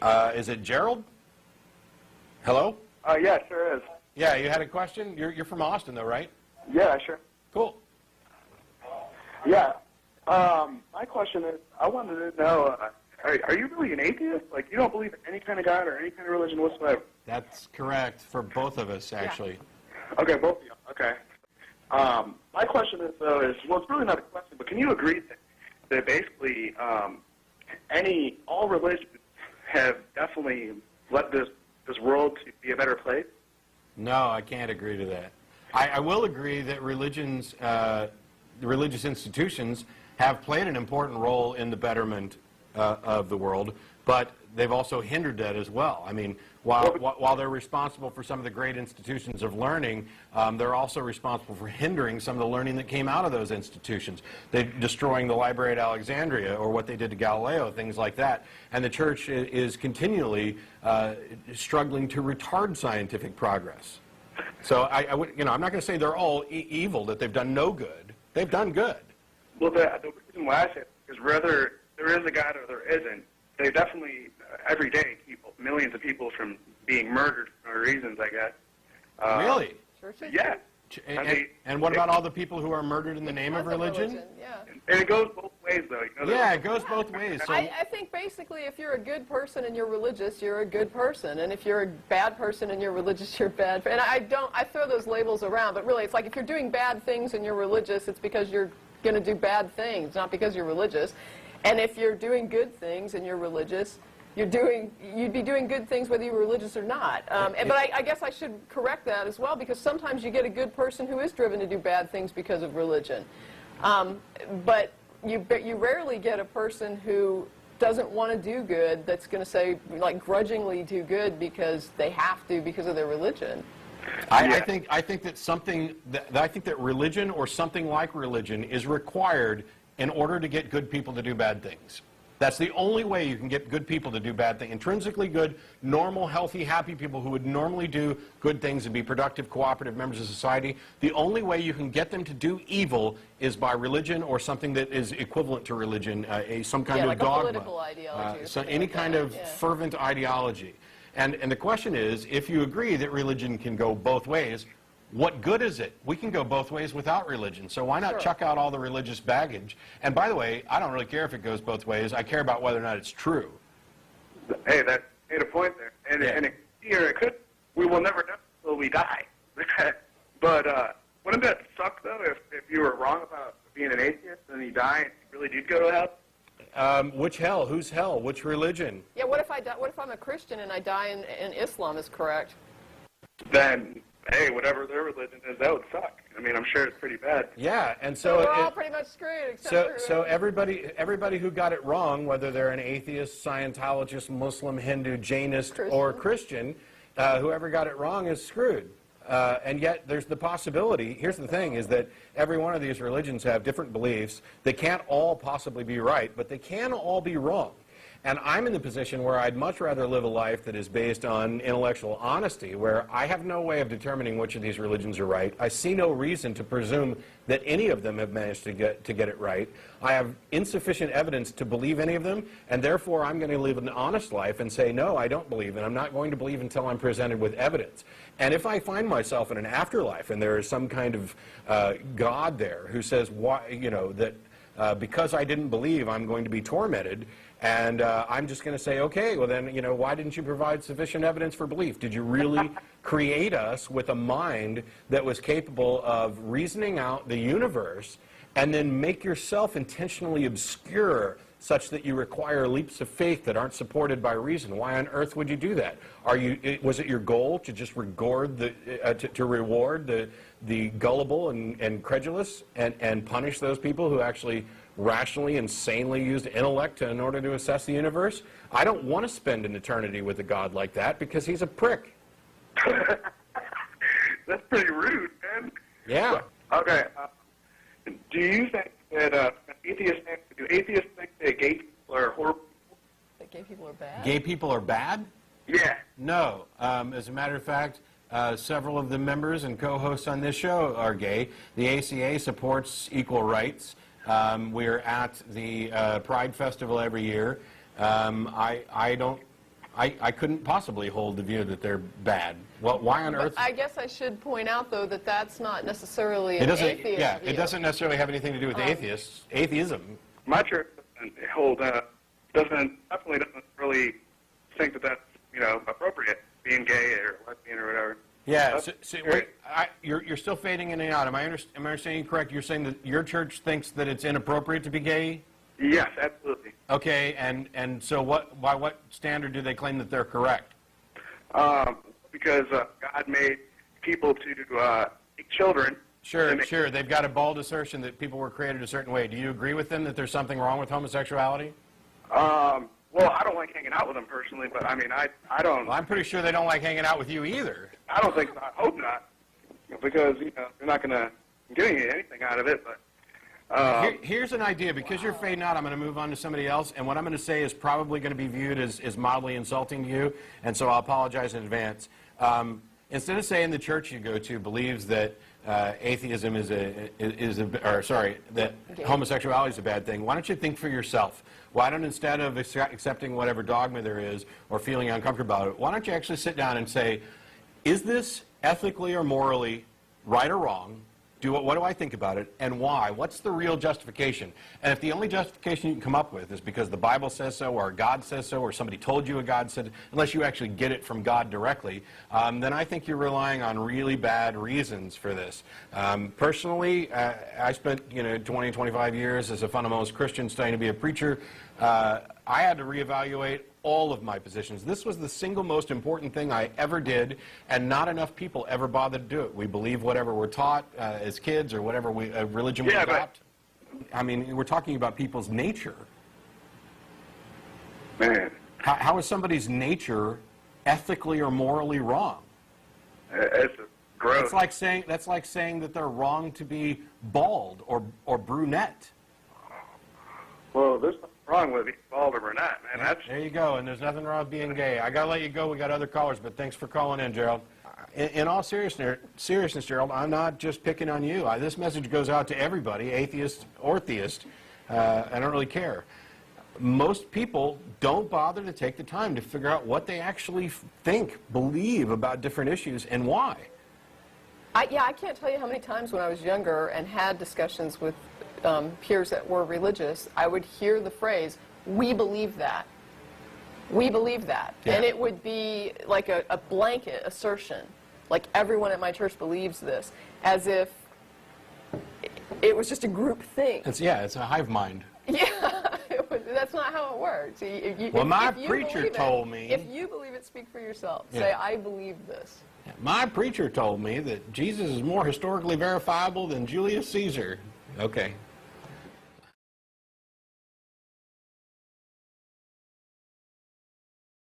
Is it Gerald? Hello? Yeah, it sure is. Yeah, you had a question? You're from Austin, though, right? Yeah, sure. Cool. Yeah. My question is, I wanted to know, are you really an atheist? Like, you don't believe in any kind of God or any kind of religion whatsoever? That's correct for both of us, actually. Yeah. Okay, both of you. Okay. My question is, though, well, it's really not a question, but can you agree that basically all religions have definitely led this world to be a better place? No, I can't agree to that. I will agree that the religious institutions have played an important role in the betterment of the world, but they've also hindered that as well. I mean, while they're responsible for some of the great institutions of learning, they're also responsible for hindering some of the learning that came out of those institutions. They're destroying the Library at Alexandria, or what they did to Galileo, things like that. And the church is continually struggling to retard scientific progress. So I'm not going to say they're all evil, that they've done no good. They've done good. Well, the reason why I say it is whether there is a God or there isn't, they definitely, every day, keep millions of people from being murdered for no reasons, I guess. Really? Yeah. And what about all the people who are murdered in the name of religion? Yeah. And it goes both ways, though. Yeah, it goes both ways. So I think basically if you're a good person and you're religious, you're a good person. And if you're a bad person and you're religious, you're bad. And I throw those labels around, but really it's like if you're doing bad things and you're religious, it's because you're going to do bad things, not because you're religious. And if you're doing good things and you're religious, you'd be doing good things whether you're religious or not. But I guess I should correct that as well, because sometimes you get a good person who is driven to do bad things because of religion. But you rarely get a person who doesn't want to do good that's going to say, like, grudgingly do good because they have to because of their religion. I think that religion or something like religion is required in order to get good people to do bad things. That's the only way you can get good people to do bad things. Intrinsically good, normal, healthy, happy people who would normally do good things and be productive, cooperative members of society. The only way you can get them to do evil is by religion or something that is equivalent to religion, some kind of like dogma. A political ideology. So any kind of fervent ideology. And the question is, if you agree that religion can go both ways, what good is it? We can go both ways without religion, so why not chuck out all the religious baggage? And by the way, I don't really care if it goes both ways. I care about whether or not it's true. Hey, that made a point there. And it could. We will never know until we die. But wouldn't that suck, though, if you were wrong about being an atheist and you die and you really did go to hell? Which hell? Whose hell? Which religion? Yeah, what if I'm a Christian and I die in Islam is correct? Then, hey, whatever their religion is, that would suck. I mean, I'm sure it's pretty bad. Yeah, and so we're all pretty much screwed. So everybody who got it wrong, whether they're an atheist, Scientologist, Muslim, Hindu, Jainist, or Christian, whoever got it wrong is screwed. And yet there's the possibility, here's the thing, is that every one of these religions have different beliefs. They can't all possibly be right, but they can all be wrong. And I'm in the position where I'd much rather live a life that is based on intellectual honesty, where I have no way of determining which of these religions are right. I see no reason to presume that any of them have managed to get it right. I have insufficient evidence to believe any of them, and therefore I'm going to live an honest life and say, no, I don't believe, and I'm not going to believe until I'm presented with evidence. And if I find myself in an afterlife and there is some kind of God there who says, that because I didn't believe, I'm going to be tormented, and I'm just going to say, okay, well then, why didn't you provide sufficient evidence for belief? Did you really create us with a mind that was capable of reasoning out the universe and then make yourself intentionally obscure such that you require leaps of faith that aren't supported by reason? Why on earth would you do that? Was it your goal to just reward the gullible and credulous and punish those people who actually rationally and sanely used intellect in order to assess the universe? I don't want to spend an eternity with a God like that because he's a prick. That's pretty rude, man. Yeah. Okay. Do you think that atheists think that gay people are horrible? That gay people are bad? Gay people are bad? Yeah. No. As a matter of fact, several of the members and co-hosts on this show are gay. The ACA supports equal rights. We're at the Pride Festival every year. I don't I couldn't possibly hold the view that they're bad. Well, why on earth? I guess I should point out, though, that that's not necessarily It an doesn't. atheist Yeah, view. it doesn't necessarily have anything to do with atheists. Atheism. My church definitely doesn't really think that that's, you know, appropriate, being gay or lesbian or whatever. Yeah. Wait, you're still fading in and out. Am I understanding you correct? You're saying that your church thinks that it's inappropriate to be gay? Yes, absolutely. Okay, and so by what standard do they claim that they're correct? Because God made people to make children. Sure. They've got a bald assertion that people were created a certain way. Do you agree with them that there's something wrong with homosexuality? Well, I don't like hanging out with them personally, but I mean, I don't. Well, I'm pretty sure they don't like hanging out with you either. I don't think so. I hope not, because you know they're not going to get anything out of it. But here's an idea. Because you're fading out, I'm going to move on to somebody else, and what I'm going to say is probably going to be viewed as mildly insulting to you, and so I'll apologize in advance. Instead of saying the church you go to believes that atheism that homosexuality is a bad thing, why don't you think for yourself? Why don't, instead of accepting whatever dogma there is or feeling uncomfortable about it, why don't you actually sit down and say, is this ethically or morally right or wrong? What do I think about it, and why? What's the real justification? And if the only justification you can come up with is because the Bible says so, or God says so, or somebody told you a God said, unless you actually get it from God directly, then I think you're relying on really bad reasons for this. Personally, I spent 20, 25 years as a fundamentalist Christian studying to be a preacher. I had to reevaluate all of my positions. This was the single most important thing I ever did, and not enough people ever bothered to do it. We believe whatever we're taught as kids, or whatever religion we adopt. I mean, we're talking about people's nature. man, How is somebody's nature ethically or morally wrong? it's gross. That's like saying that they're wrong to be bald or brunette. Well, there's nothing wrong with being bald or brunette, man. There you go, and there's nothing wrong with being gay. I got to let you go. We got other callers, but thanks for calling in, Gerald. In all seriousness, Gerald, I'm not just picking on you. This message goes out to everybody, atheist or theist. I don't really care. Most people don't bother to take the time to figure out what they actually believe about different issues, and why. I can't tell you how many times when I was younger and had discussions with peers that were religious, I would hear the phrase, "We believe that. We believe that." Yeah. And it would be like a blanket assertion, like everyone at my church believes this, as if it was just a group thing. It's a hive mind. Yeah, that's not how it works. My preacher told me. If you believe it, speak for yourself. Yeah. Say, "I believe this." My preacher told me that Jesus is more historically verifiable than Julius Caesar. Okay.